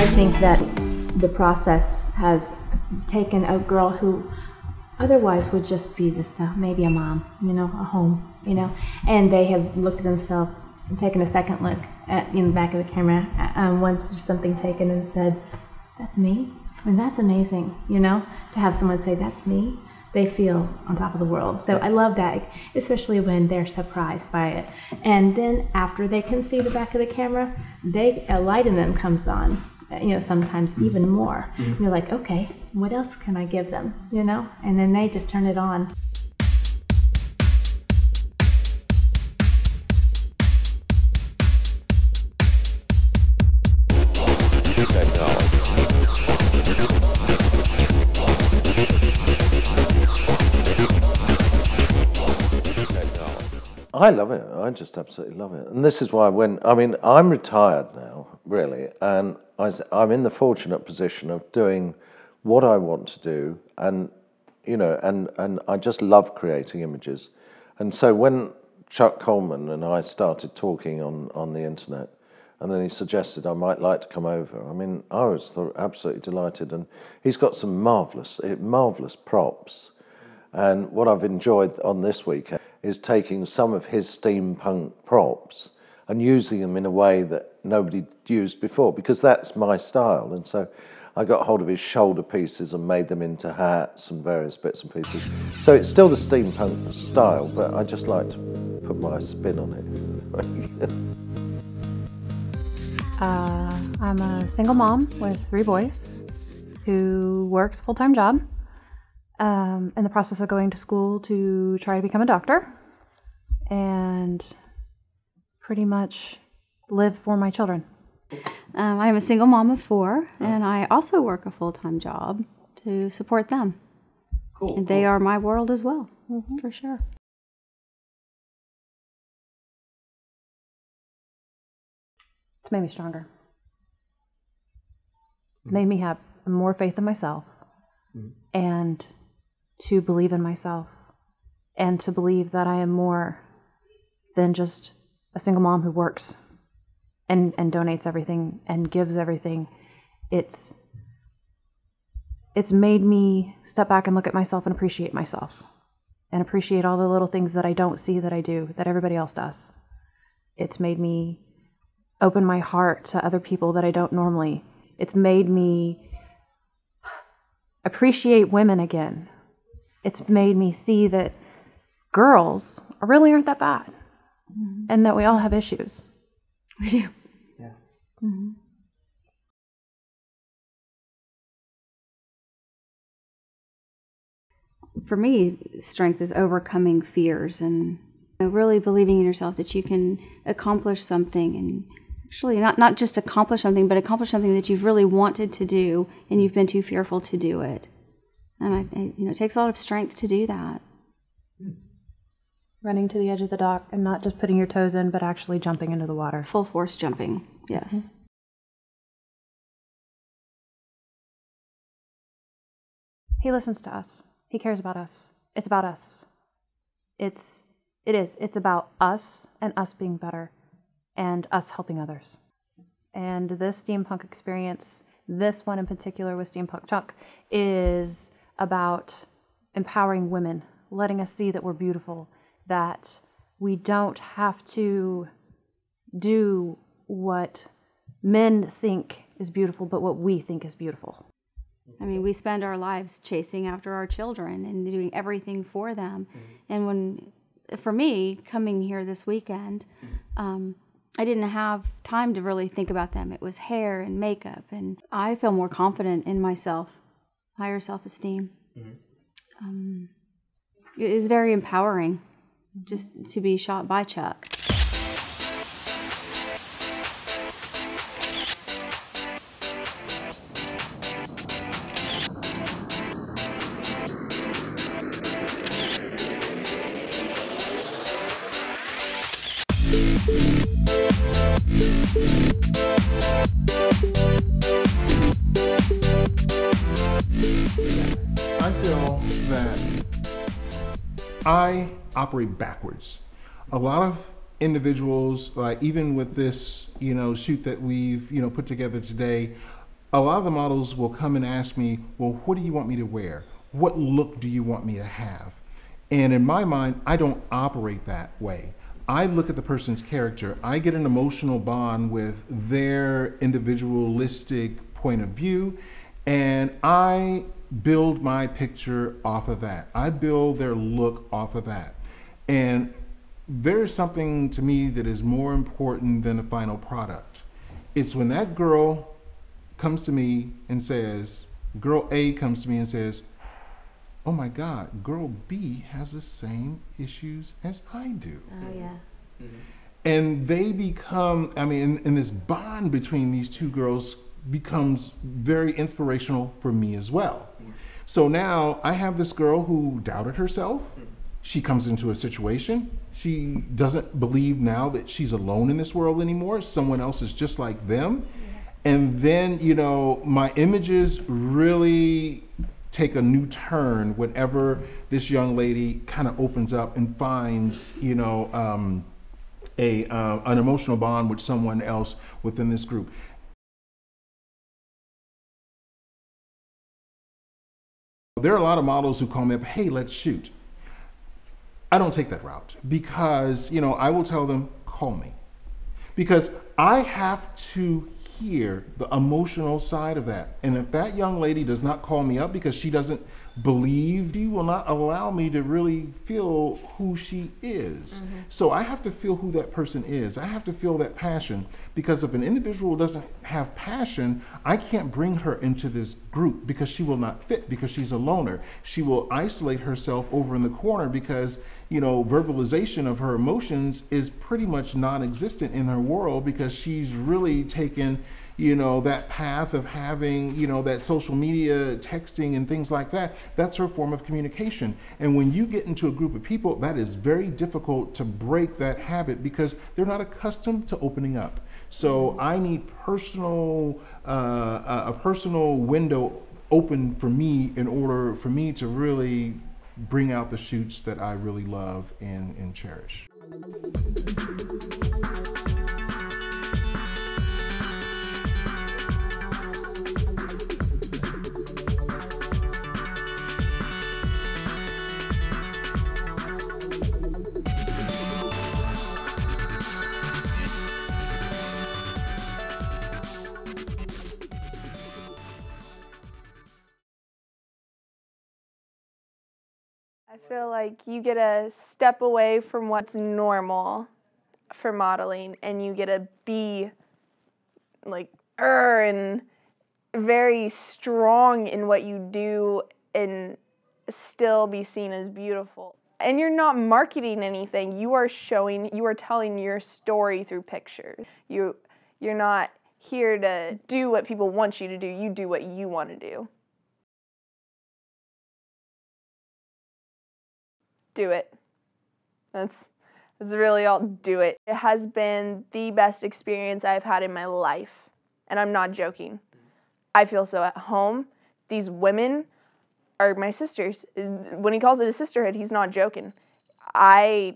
I think that the process has taken a girl who otherwise would just be just maybe a mom, a home, and they have looked at themselves and taken a second look in the back of the camera once there's something taken and said, that's me. I mean, that's amazing, to have someone say, that's me. They feel on top of the world. So I love that, especially when they're surprised by it. And then after they can see the back of the camera, a light in them comes on, sometimes even more. And you're like, okay, what else can I give them, And then they just turn it on. I love it. I just absolutely love it. And this is why I'm retired now, really, and I'm in the fortunate position of doing what I want to do, and and I just love creating images. And so when Chuck Coleman and I started talking on the internet, and then he suggested I might like to come over, I was absolutely delighted. And he's got some marvelous props. And what I've enjoyed on this weekend is taking some of his steampunk props and using them in a way that nobody used before, because that's my style. And so I got hold of his shoulder pieces and made them into hats and various bits and pieces. So it's still the steampunk style, but I just like to put my spin on it. I'm a single mom with 3 boys who works a full-time job. In the process of going to school to try to become a doctor, and pretty much live for my children. I'm a single mom of 4, and I also work a full-time job to support them. Cool. And they are my world as well, for sure. It's made me stronger. It's made me have more faith in myself, and to believe in myself, and to believe that I am more than just a single mom who works and donates everything and gives everything. It's made me step back and look at myself and appreciate myself, and appreciate all the little things that I don't see that I do, that everybody else does. It's made me open my heart to other people that I don't normally. It's made me appreciate women again. It's made me see that girls really aren't that bad, and that we all have issues. We do. Yeah. For me, strength is overcoming fears and really believing in yourself that you can accomplish something, and actually not just accomplish something, but accomplish something that you've really wanted to do and you've been too fearful to do it. And it takes a lot of strength to do that. Running to the edge of the dock and not just putting your toes in, but actually jumping into the water. Full force jumping, yes. He listens to us. He cares about us. It's about us. It's about us and us being better and us helping others. And this steampunk experience, this one in particular with Steampunk Chuck, is about empowering women, letting us see that we're beautiful, that we don't have to do what men think is beautiful, but what we think is beautiful. We spend our lives chasing after our children and doing everything for them. And for me, coming here this weekend, I didn't have time to really think about them. It was hair and makeup, and I feel more confident in myself, higher self-esteem. It was very empowering just to be shot by Chuck. I feel that I operate backwards. A lot of individuals, like even with this, shoot that we've, put together today, a lot of the models will come and ask me, well, what do you want me to wear? What look do you want me to have? And in my mind, I don't operate that way. I look at the person's character. I get an emotional bond with their individualistic point of view, and I build my picture off of that. I build their look off of that. And there's something to me that is more important than the final product. It's when that girl comes to me and says, girl A comes to me and says, oh my God, girl B has the same issues as I do. Oh, yeah. And they become, I mean, and this bond between these two girls becomes very inspirational for me as well. So now I have this girl who doubted herself. She comes into a situation. She doesn't believe now that she's alone in this world anymore. Someone else is just like them. And then, you know, my images really take a new turn whenever this young lady kind of opens up and finds, you know, an emotional bond with someone else within this group. There are a lot of models who call me up, hey, let's shoot. I don't take that route because, you know, I will tell them, call me. Because I have to hear the emotional side of that. And if that young lady does not call me up because she doesn't believe, she will not allow me to really feel who she is. So I have to feel who that person is. I have to feel that passion, because if an individual doesn't have passion, I can't bring her into this group because she will not fit, because she's a loner. She will isolate herself over in the corner because, you know, verbalization of her emotions is pretty much non-existent in her world, because she's really taken, you know, that path of having, you know, that social media texting and things like that. That's her form of communication. And when you get into a group of people, that is very difficult to break that habit because they're not accustomed to opening up. So I need personal, a personal window open for me in order for me to really bring out the shoots that I really love and cherish. I feel like you get to step away from what's normal for modeling, and you get to be like and very strong in what you do and still be seen as beautiful. And you're not marketing anything. You are telling your story through pictures. You're not here to do what people want you to do. You do what you want to do. Do it. That's really all. Do it. It has been the best experience I've had in my life, and I'm not joking. I feel so at home. These women are my sisters. When he calls it a sisterhood, he's not joking. I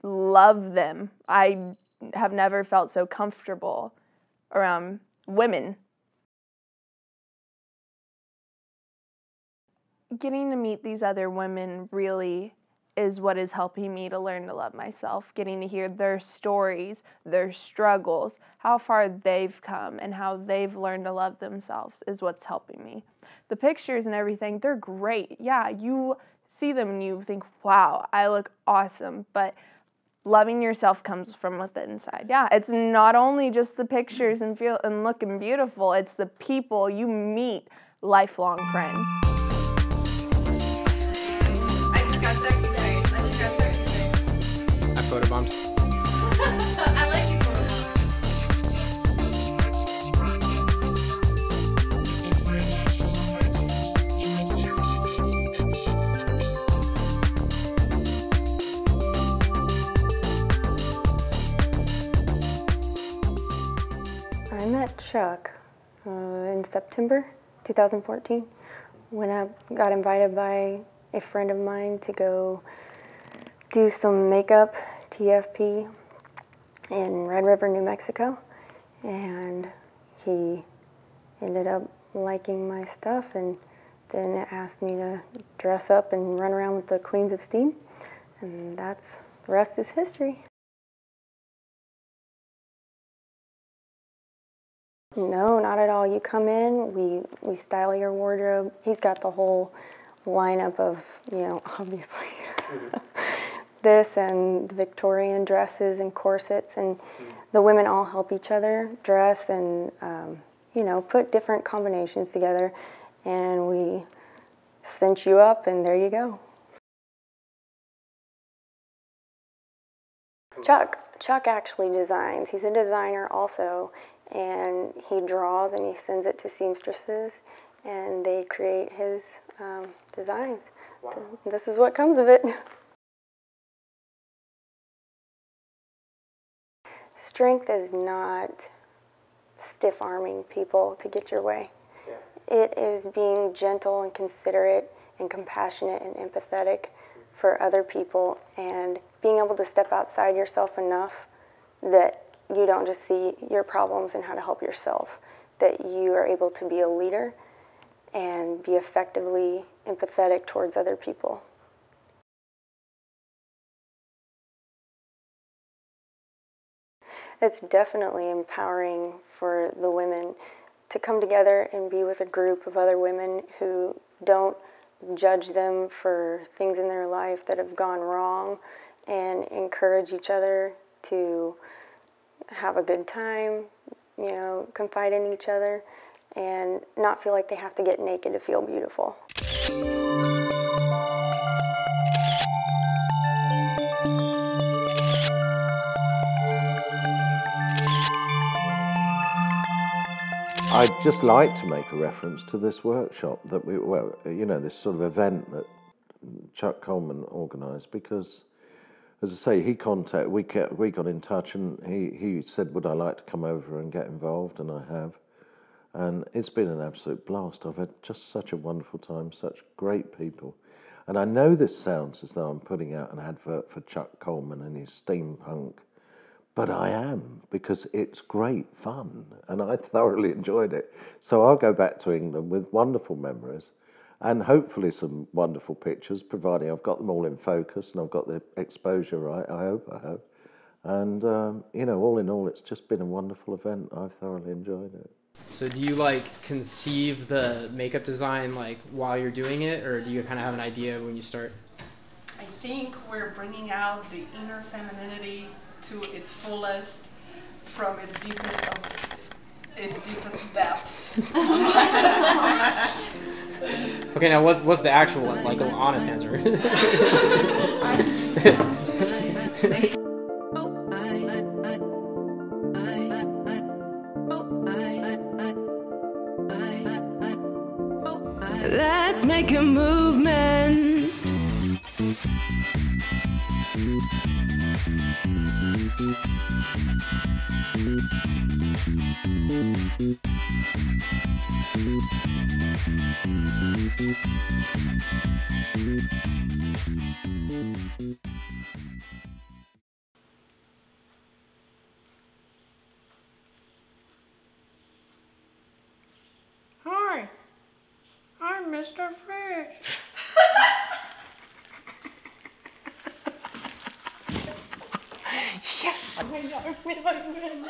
love them. I have never felt so comfortable around women. Getting to meet these other women really is what is helping me to learn to love myself. Getting to hear their stories, their struggles, how far they've come, and how they've learned to love themselves is what's helping me. The pictures and everything, they're great. Yeah, you see them and you think, wow, I look awesome. But loving yourself comes from within inside. Yeah, it's not only just the pictures and feel and looking beautiful, it's the people you meet, lifelong friends. I photobombed. I like you I met Chuck in September 2014 when I got invited by a friend of mine to go do some makeup TFP in Red River, New Mexico, and he ended up liking my stuff, and then it asked me to dress up and run around with the Queens of Steam, and the rest is history. No, not at all. You come in, we style your wardrobe. He's got the whole lineup of, obviously, this and Victorian dresses and corsets, and the women all help each other dress and, put different combinations together, and we cinch you up, and there you go. Chuck actually designs. He's a designer also, and he draws and he sends it to seamstresses, and they create his designs. Wow. This is what comes of it. Strength is not stiff-arming people to get your way. Yeah. It is being gentle and considerate and compassionate and empathetic for other people, and being able to step outside yourself enough that you don't just see your problems and how to help yourself, that you are able to be a leader and be effectively empathetic towards other people. It's definitely empowering for the women to come together and be with a group of other women who don't judge them for things in their life that have gone wrong, and encourage each other to have a good time, confide in each other, and not feel like they have to get naked to feel beautiful. I'd just like to make a reference to this workshop that this sort of event that Chuck Coleman organised, because, as I say, we got in touch, and he said, would I like to come over and get involved, and I have. And it's been an absolute blast. I've had just such a wonderful time, such great people. And I know this sounds as though I'm putting out an advert for Chuck Coleman and his SteamPunk, but I am, because it's great fun, and I thoroughly enjoyed it. So I'll go back to England with wonderful memories, and hopefully some wonderful pictures, providing I've got them all in focus and I've got the exposure right, I hope. And, all in all, it's just been a wonderful event. I've thoroughly enjoyed it. So do you, conceive the makeup design, while you're doing it, or do you kind of have an idea when you start? I think we're bringing out the inner femininity to its fullest from its deepest depths. Okay, now what's the actual honest answer? Let's make a movement. Hi, I'm Mr. Fish. Yes, I win.